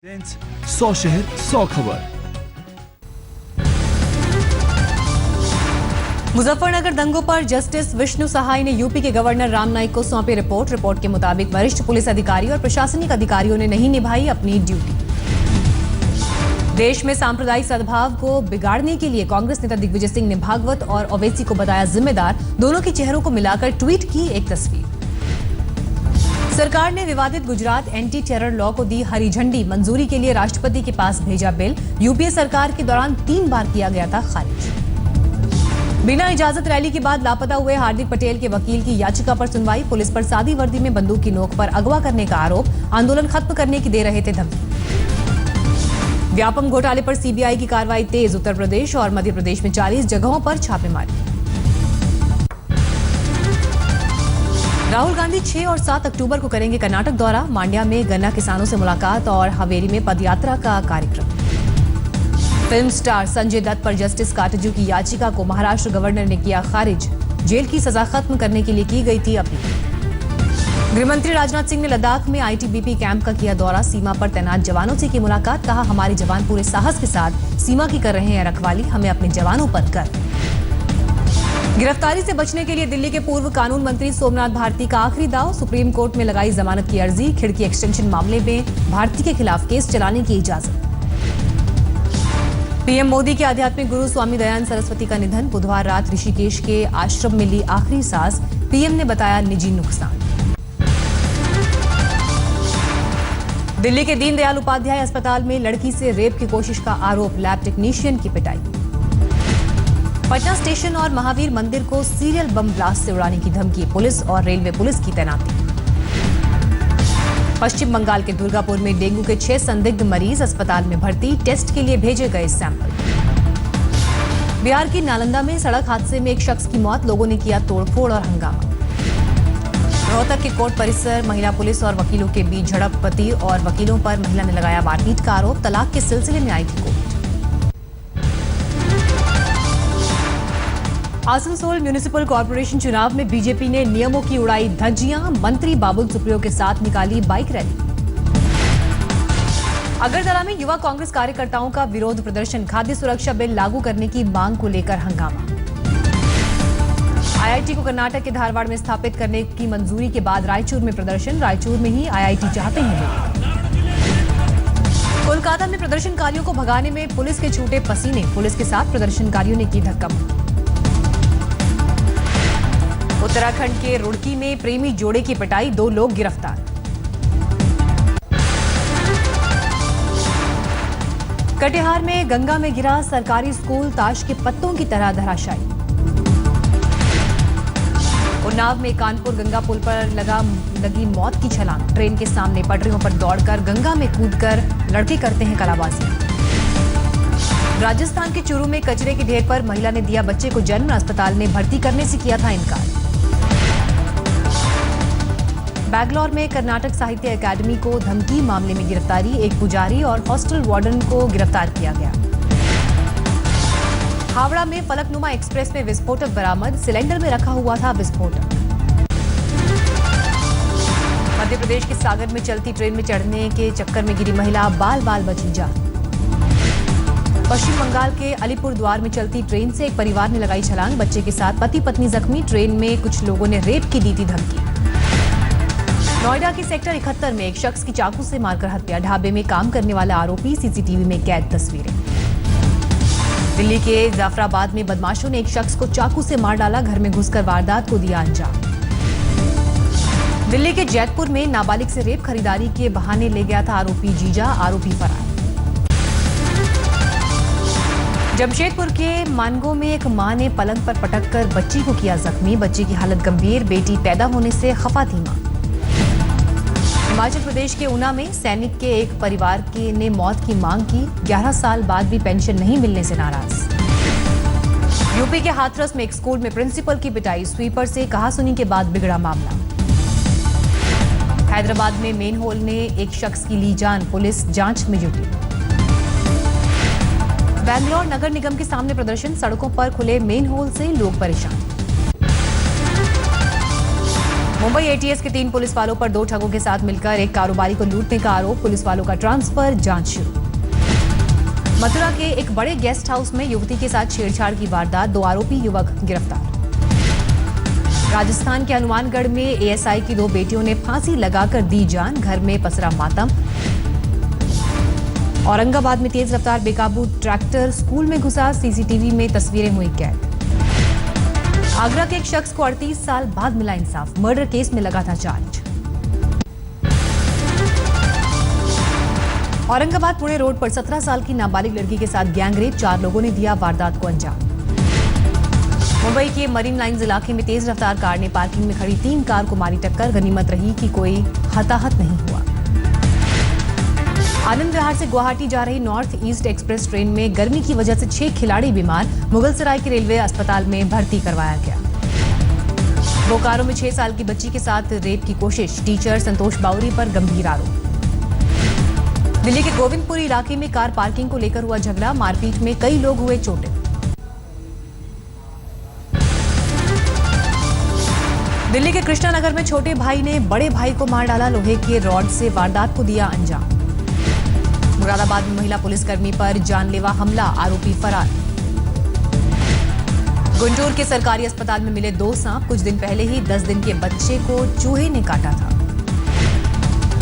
100 शहर 100 खबर। मुजफ्फरनगर दंगों पर जस्टिस विष्णु सहाय ने यूपी के गवर्नर राम नाईक को सौंपी रिपोर्ट। रिपोर्ट के मुताबिक वरिष्ठ पुलिस अधिकारी और प्रशासनिक अधिकारियों ने नहीं निभाई अपनी ड्यूटी। देश में सांप्रदायिक सद्भाव को बिगाड़ने के लिए कांग्रेस नेता दिग्विजय सिंह ने भागवत और ओवैसी को बताया जिम्मेदार। दोनों के चेहरों को मिलाकर ट्वीट की एक तस्वीर। सरकार ने विवादित गुजरात एंटी टेरर लॉ को दी हरी झंडी। मंजूरी के लिए राष्ट्रपति के पास भेजा बिल। यूपीए सरकार के दौरान 3 बार किया गया था खारिज। बिना इजाजत रैली के बाद लापता हुए हार्दिक पटेल के वकील की याचिका पर सुनवाई। पुलिस पर सादी वर्दी में बंदूक की नोक पर अगवा करने का आरोप। आंदोलन खत्म करने की दे रहे थे धमकी। व्यापम घोटाले पर सीबीआई की कार्रवाई तेज। उत्तर प्रदेश और मध्य प्रदेश में 40 जगहों पर छापेमारी। राहुल गांधी 6 और 7 अक्टूबर को करेंगे कर्नाटक दौरा। मांड्या में गन्ना किसानों से मुलाकात और हवेली में पदयात्रा का कार्यक्रम। फिल्म स्टार संजय दत्त पर जस्टिस काटजू की याचिका को महाराष्ट्र गवर्नर ने किया खारिज। जेल की सजा खत्म करने के लिए की गई थी अपील। गृहमंत्री राजनाथ सिंह ने लद्दाख में आईटीबीपी कैंप का किया दौरा। सीमा पर तैनात जवानों से की मुलाकात। कहा, हमारे जवान पूरे साहस के साथ सीमा की कर रहे हैं रखवाली। हमें अपने जवानों पर गर्व। गिरफ्तारी से बचने के लिए दिल्ली के पूर्व कानून मंत्री सोमनाथ भारती का आखिरी दांव। सुप्रीम कोर्ट में लगाई जमानत की अर्जी। खिड़की एक्सटेंशन मामले में भारती के खिलाफ केस चलाने की इजाजत। पीएम मोदी के आध्यात्मिक गुरु स्वामी दयानंद सरस्वती का निधन। बुधवार रात ऋषिकेश के आश्रम में ली आखिरी सांस। पीएम ने बताया निजी नुकसान। दिल्ली के दीनदयाल उपाध्याय अस्पताल में लड़की से रेप की कोशिश का आरोप। लैब टेक्नीशियन की पिटाई। पटना स्टेशन और महावीर मंदिर को सीरियल बम ब्लास्ट से उड़ाने की धमकी। पुलिस और रेलवे पुलिस की तैनाती। पश्चिम बंगाल के दुर्गापुर में डेंगू के 6 संदिग्ध मरीज अस्पताल में भर्ती। टेस्ट के लिए भेजे गए सैंपल। बिहार की नालंदा में सड़क हादसे में एक शख्स की मौत। लोगों ने किया तोड़फोड़ और हंगामा। रोहतक के कोर्ट परिसर महिला पुलिस और वकीलों के बीच झड़प। पति और वकीलों पर महिला ने लगाया मारपीट का आरोप। तलाक के सिलसिले में आई थी कोर्ट। आसनसोल म्यूनिसिपल कॉर्पोरेशन चुनाव में बीजेपी ने नियमों की उड़ाई धज्जियां। मंत्री बाबुल सुप्रियो के साथ निकाली बाइक रैली। अगरतला में युवा कांग्रेस कार्यकर्ताओं का विरोध प्रदर्शन। खाद्य सुरक्षा बिल लागू करने की मांग को लेकर हंगामा। आईआईटी को कर्नाटक के धारवाड़ में स्थापित करने की मंजूरी के बाद रायचूर में प्रदर्शन। रायचूर में ही आईआईटी चाहते हैं लोग। कोलकाता में प्रदर्शनकारियों को भगाने में पुलिस के छूटे पसीने। पुलिस के साथ प्रदर्शनकारियों ने की धक्का मुक्की। उत्तराखंड के रुड़की में प्रेमी जोड़े की पिटाई। 2 लोग गिरफ्तार। कटिहार में गंगा में गिरा सरकारी स्कूल। ताश के पत्तों की तरह धराशायी। उन्नाव में कानपुर गंगा पुल पर लगी मौत की छलांग। ट्रेन के सामने पटरियों पर दौड़कर गंगा में कूदकर लड़के करते हैं कलाबाजी। राजस्थान के चूरू में कचरे के ढेर पर महिला ने दिया बच्चे को जन्म। अस्पताल ने भर्ती करने से किया था इनकार। बैंगलोर में कर्नाटक साहित्य अकादमी को धमकी मामले में गिरफ्तारी। एक पुजारी और हॉस्टल वार्डन को गिरफ्तार किया गया। हावड़ा में फलकनुमा एक्सप्रेस में विस्फोटक बरामद। सिलेंडर में रखा हुआ था विस्फोटक। मध्य प्रदेश के सागर में चलती ट्रेन में चढ़ने के चक्कर में गिरी महिला। बाल बाल बची जान। पश्चिम बंगाल के अलीपुरद्वार में चलती ट्रेन से एक परिवार ने लगाई छलांग। बच्चे के साथ पति पत्नी जख्मी। ट्रेन में कुछ लोगों ने रेप की दी थी धमकी। नोएडा के सेक्टर 71 में एक शख्स की चाकू से मारकर हत्या। ढाबे में काम करने वाला आरोपी। सीसीटीवी में कैद तस्वीरें। दिल्ली के जाफराबाद में बदमाशों ने एक शख्स को चाकू से मार डाला। घर में घुसकर वारदात को दिया अंजाम। दिल्ली के जैतपुर में नाबालिग से रेप खरीदारी के बहाने ले गया था आरोपी जीजा। आरोपी फरार। जमशेदपुर के मानगो में एक मां ने पलंग पर पटककर बच्ची को किया जख्मी। बच्ची की हालत गंभीर। बेटी पैदा होने से खफा थी मां। हिमाचल प्रदेश के ऊना में सैनिक के एक परिवार ने मौत की मांग की। 11 साल बाद भी पेंशन नहीं मिलने से नाराज। यूपी के हाथरस में एक स्कूल में प्रिंसिपल की पिटाई। स्वीपर से कहासुनी के बाद बिगड़ा मामला। हैदराबाद में मेन होल ने एक शख्स की ली जान। पुलिस जांच में जुटी। बैंगलोर नगर निगम के सामने प्रदर्शन। सड़कों पर खुले मेन होल से लोग परेशान। मुंबई एटीएस के 3 पुलिस वालों पर 2 ठगों के साथ मिलकर एक कारोबारी को लूटने का आरोप, पुलिस वालों का ट्रांसफर, जांच शुरू। मथुरा के एक बड़े गेस्ट हाउस में युवती के साथ छेड़छाड़ की वारदात, 2 आरोपी युवक गिरफ्तार। राजस्थान के हनुमानगढ़ में एएसआई की 2 बेटियों ने फांसी लगाकर दी जान, घर में पसरा मातम। औरंगाबाद में तेज रफ्तार बेकाबू ट्रैक्टर स्कूल में घुसा, सीसीटीवी में तस्वीरें हुई कैद। आगरा के एक शख्स को 38 साल बाद मिला इंसाफ, मर्डर केस में लगा था चार्ज। औरंगाबाद पुणे रोड पर 17 साल की नाबालिग लड़की के साथ गैंगरेप, 4 लोगों ने दिया वारदात को अंजाम। मुंबई के मरीन लाइन्स इलाके में तेज रफ्तार कार ने पार्किंग में खड़ी 3 कार को मारी टक्कर, गनीमत रही कि कोई हताहत नहीं हुआ। आनंद विहार से गुवाहाटी जा रही नॉर्थ ईस्ट एक्सप्रेस ट्रेन में गर्मी की वजह से 6 खिलाड़ी बीमार, मुगलसराय के रेलवे अस्पताल में भर्ती करवाया गया। बोकारो में 6 साल की बच्ची के साथ रेप की कोशिश, टीचर संतोष बाउरी पर गंभीर आरोप। दिल्ली के गोविंदपुरी इलाके में कार पार्किंग को लेकर हुआ झगड़ा, मारपीट में कई लोग हुए चोटिल। दिल्ली के कृष्णानगर में छोटे भाई ने बड़े भाई को मार डाला, लोहे के रॉड से वारदात को दिया अंजाम। मुरादाबाद में महिला पुलिसकर्मी पर जानलेवा हमला, आरोपी फरार। गुंटूर के सरकारी अस्पताल में मिले 2 सांप, कुछ दिन पहले ही 10 दिन के बच्चे को चूहे ने काटा था।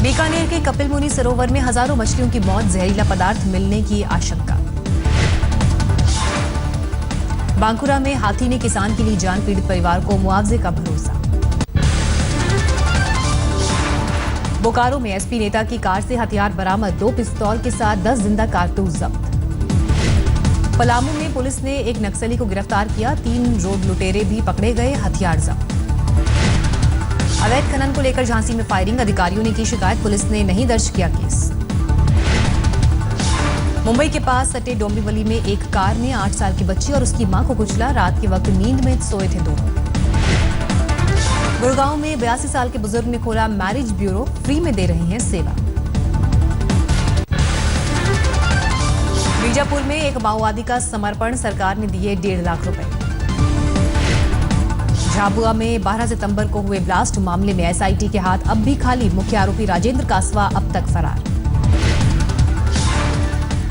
बीकानेर के कपिल मुनि सरोवर में हजारों मछलियों की मौत, जहरीला पदार्थ मिलने की आशंका। बांकुरा में हाथी ने किसान की ली जान, पीड़ित परिवार को मुआवजे का भरोसा। बोकारो में एसपी नेता की कार से हथियार बरामद, 2 पिस्तौल के साथ 10 जिंदा कारतूस जब्त। पलामू में पुलिस ने एक नक्सली को गिरफ्तार किया, 3 रोड लुटेरे भी पकड़े गए, हथियार जब्त। अवैध खनन को लेकर झांसी में फायरिंग, अधिकारियों ने की शिकायत, पुलिस ने नहीं दर्ज किया केस। मुंबई के पास सटे डोंबिवली में एक कार ने 8 साल की बच्ची और उसकी मां को कुचला, रात के वक्त नींद में सोए थे दोनों। गुड़गांव में 82 साल के बुजुर्ग ने खोला मैरिज ब्यूरो, फ्री में दे रहे हैं सेवा। बीजापुर में एक माओवादी का समर्पण, सरकार ने दिए 1.5 लाख रुपए। झाबुआ में 12 सितंबर को हुए ब्लास्ट मामले में एसआईटी के हाथ अब भी खाली, मुख्य आरोपी राजेंद्र कासवा अब तक फरार।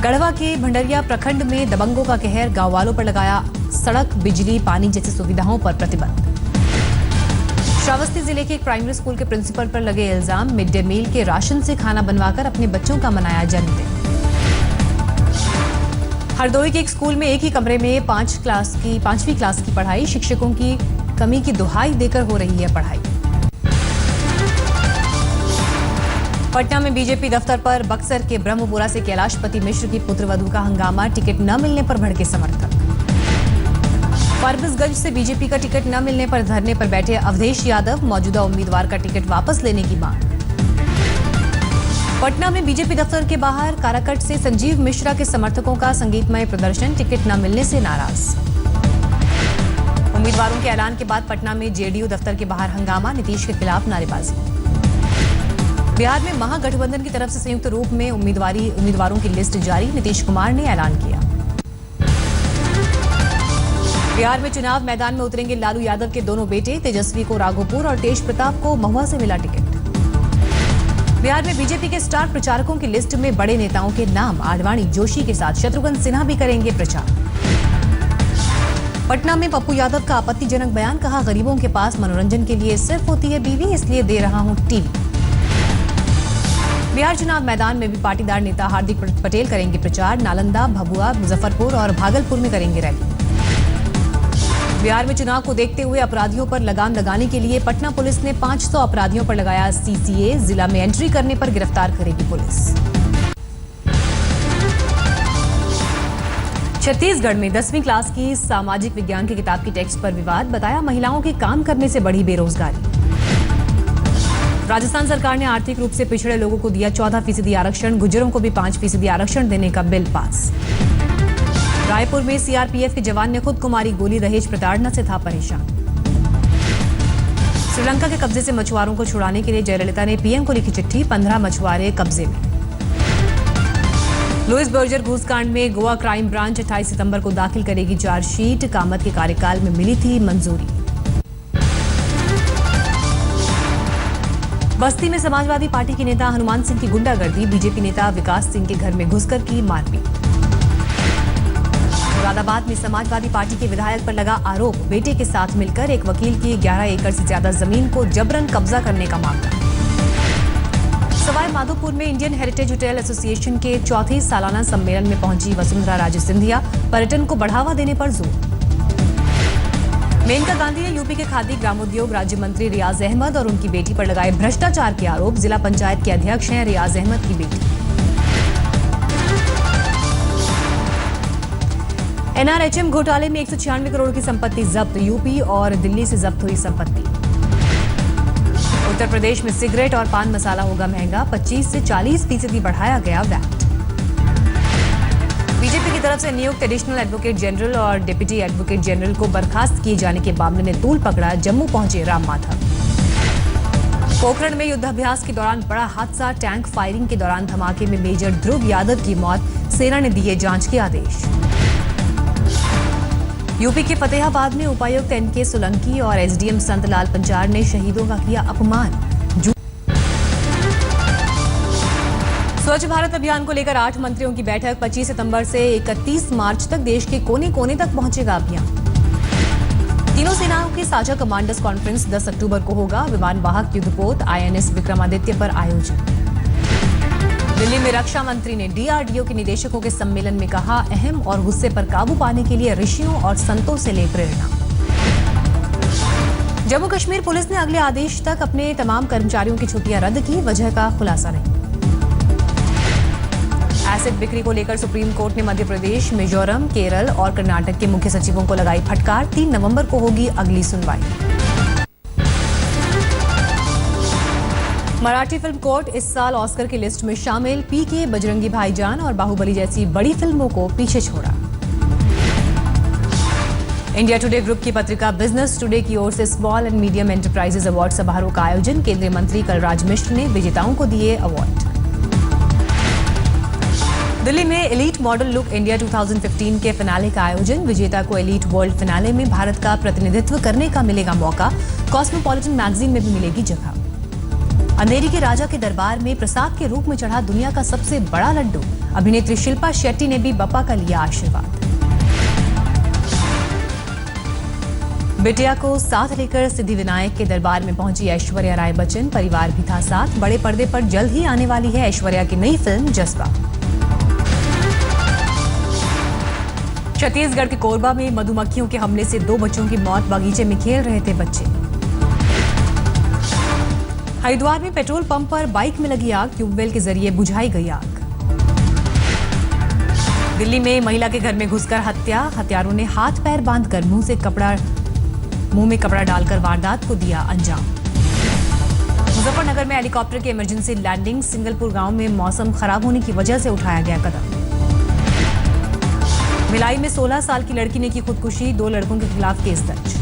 गढ़वा के भंडरिया प्रखंड में दबंगों का कहर, गांव वालों पर लगाया सड़क, बिजली, पानी जैसी सुविधाओं पर प्रतिबंध। श्रावस्ती जिले के एक प्राइमरी स्कूल के प्रिंसिपल पर लगे इल्जाम, मिड डे मील के राशन से खाना बनवाकर अपने बच्चों का मनाया जन्मदिन। हरदोई के एक स्कूल में एक ही कमरे में 5वीं क्लास की पढ़ाई, शिक्षकों की कमी की दुहाई देकर हो रही है पढ़ाई। पटना में बीजेपी दफ्तर पर बक्सर के ब्रह्मपुरा से कैलाशपति मिश्र की पुत्रवधू का हंगामा, टिकट न मिलने पर भड़के समर्थक। फारबिसगंज से बीजेपी का टिकट न मिलने पर धरने पर बैठे अवधेश यादव, मौजूदा उम्मीदवार का टिकट वापस लेने की मांग। पटना में बीजेपी दफ्तर के बाहर काराकट से संजीव मिश्रा के समर्थकों का संगीतमय प्रदर्शन, टिकट न मिलने से नाराज। उम्मीदवारों के ऐलान के बाद पटना में जेडीयू दफ्तर के बाहर हंगामा, नीतीश के खिलाफ नारेबाजी। बिहार में महागठबंधन की तरफ से संयुक्त रूप में उम्मीदवारों की लिस्ट जारी, नीतीश कुमार ने ऐलान किया। बिहार में चुनाव मैदान में उतरेंगे लालू यादव के दोनों बेटे, तेजस्वी को राघोपुर और तेज प्रताप को महुआ से मिला टिकट। बिहार में बीजेपी के स्टार प्रचारकों की लिस्ट में बड़े नेताओं के नाम, आडवाणी, जोशी के साथ शत्रुघ्न सिन्हा भी करेंगे प्रचार। पटना में पप्पू यादव का आपत्तिजनक बयान, कहा गरीबों के पास मनोरंजन के लिए सिर्फ होती है बीवी, इसलिए दे रहा हूं टीवी। बिहार चुनाव मैदान में भी पाटीदार नेता हार्दिक पटेल करेंगे प्रचार, नालंदा, भभुआ, मुजफ्फरपुर और भागलपुर में करेंगे रैली। बिहार में चुनाव को देखते हुए अपराधियों पर लगाम लगाने के लिए पटना पुलिस ने 500 अपराधियों पर लगाया सीसीए, जिला में एंट्री करने पर गिरफ्तार करेगी पुलिस। छत्तीसगढ़ में 10वीं क्लास की सामाजिक विज्ञान की किताब की टेक्स्ट पर विवाद, बताया महिलाओं के काम करने से बढ़ी बेरोजगारी। राजस्थान सरकार ने आर्थिक रूप से पिछड़े लोगों को दिया 14% आरक्षण, गुर्जरों को भी 5% आरक्षण देने का बिल पास। रायपुर में सीआरपीएफ के जवान ने खुद को मारी गोली, दहेज प्रताड़ना से था परेशान। श्रीलंका के कब्जे से मछुआरों को छुड़ाने के लिए जयललिता ने पीएम को लिखी चिट्ठी, 15 मछुआरे कब्जे में। लुइस बर्जर घूसकांड में गोवा क्राइम ब्रांच 28 सितंबर को दाखिल करेगी चार्जशीट, कामत के कार्यकाल में मिली थी मंजूरी। बस्ती में समाजवादी पार्टी के नेता हनुमान सिंह की गुंडागर्दी, बीजेपी नेता विकास सिंह के घर में घुसकर की मारपीट। मुरादाबाद में समाजवादी पार्टी के विधायक पर लगा आरोप, बेटे के साथ मिलकर एक वकील की 11 एकड़ से ज्यादा जमीन को जबरन कब्जा करने का मामला। सवाई माधोपुर में इंडियन हेरिटेज होटल एसोसिएशन के चौथे सालाना सम्मेलन में पहुंची वसुंधरा राजे सिंधिया, पर्यटन को बढ़ावा देने पर जोर। मेनका गांधी ने यूपी के खादी ग्रामोद्योग राज्य मंत्री रियाज अहमद और उनकी बेटी पर लगाए भ्रष्टाचार के आरोप, जिला पंचायत के अध्यक्ष हैं रियाज अहमद की बेटी। एनआरएचएम घोटाले में 196 करोड़ की संपत्ति जब्त, यूपी और दिल्ली से जब्त हुई संपत्ति। उत्तर प्रदेश में सिगरेट और पान मसाला होगा महंगा, 25 से 40% बढ़ाया गया वैट। बीजेपी की तरफ से नियुक्त एडिशनल एडवोकेट जनरल और डिप्टी एडवोकेट जनरल को बर्खास्त किए जाने के मामले ने तूल पकड़ा, जम्मू पहुंचे राम माधव। पोखरण में युद्धाभ्यास के दौरान बड़ा हादसा, टैंक फायरिंग के दौरान धमाके में मेजर ध्रुव यादव की मौत, सेना ने दिए जांच के आदेश। यूपी के फतेहाबाद में उपायुक्त एनके सोलंकी और एसडीएम संतलाल पंचार ने शहीदों का किया अपमान। स्वच्छ भारत अभियान को लेकर 8 मंत्रियों की बैठक, 25 सितंबर से 31 मार्च तक देश के कोने कोने तक पहुंचेगा अभियान। तीनों सेनाओं की साझा कमांडर्स कॉन्फ्रेंस 10 अक्टूबर को होगा, विमान वाहक युद्धपोत आईएनएस विक्रमादित्य पर आयोजन। दिल्ली में रक्षा मंत्री ने डीआरडीओ के निदेशकों के सम्मेलन में कहा, अहम और गुस्से पर काबू पाने के लिए ऋषियों और संतों से ले प्रेरणा। जम्मू कश्मीर पुलिस ने अगले आदेश तक अपने तमाम कर्मचारियों की छुट्टियां रद्द की, वजह का खुलासा नहीं। एसिड बिक्री को लेकर सुप्रीम कोर्ट ने मध्य प्रदेश, मिजोरम, केरल और कर्नाटक के मुख्य सचिवों को लगाई फटकार, 3 नवंबर को होगी अगली सुनवाई। मराठी फिल्म कोर्ट इस साल ऑस्कर की लिस्ट में शामिल, पीके, बजरंगी भाईजान और बाहुबली जैसी बड़ी फिल्मों को पीछे छोड़ा। इंडिया टुडे ग्रुप की पत्रिका बिजनेस टुडे की ओर से small and medium enterprises award समारोह का आयोजन, केंद्रीय मंत्री कलराज मिश्र ने विजेताओं को दिए अवार्ड। दिल्ली में एलीट मॉडल लुक इंडिया 2015 के फिनाले का आयोजन, विजेता को एलीट वर्ल्ड फिनाले में भारत का प्रतिनिधित्व करने का मिलेगा मौका, कॉस्मोपॉलिटन मैगजीन में भी मिलेगी जगह। अंधेरी के राजा के दरबार में प्रसाद के रूप में चढ़ा दुनिया का सबसे बड़ा लड्डू, अभिनेत्री शिल्पा शेट्टी ने भी बप्पा का लिया आशीर्वाद। बिटिया को साथ लेकर सिद्धिविनायक के दरबार में पहुंची ऐश्वर्या राय बच्चन, परिवार भी था साथ। बड़े पर्दे पर जल्द ही आने वाली है ऐश्वर्या की नई फिल्म जज्बा। छत्तीसगढ़ के कोरबा में मधुमक्खियों के हमले से 2 बच्चों की मौत, बगीचे में खेल रहे थे बच्चे। हरिद्वार में पेट्रोल पंप पर बाइक में लगी आग, ट्यूबवेल के जरिए बुझाई गई आग। दिल्ली में महिला के घर में घुसकर हत्या, हत्यारों ने हाथ पैर बांधकर मुंह में कपड़ा डालकर वारदात को दिया अंजाम। मुजफ्फरनगर में हेलीकॉप्टर की इमरजेंसी लैंडिंग, सिंगलपुर गांव में मौसम खराब होने की वजह से उठाया गया कदम। भिलाई में 16 साल की लड़की ने की खुदकुशी, 2 लड़कों के खिलाफ केस दर्ज।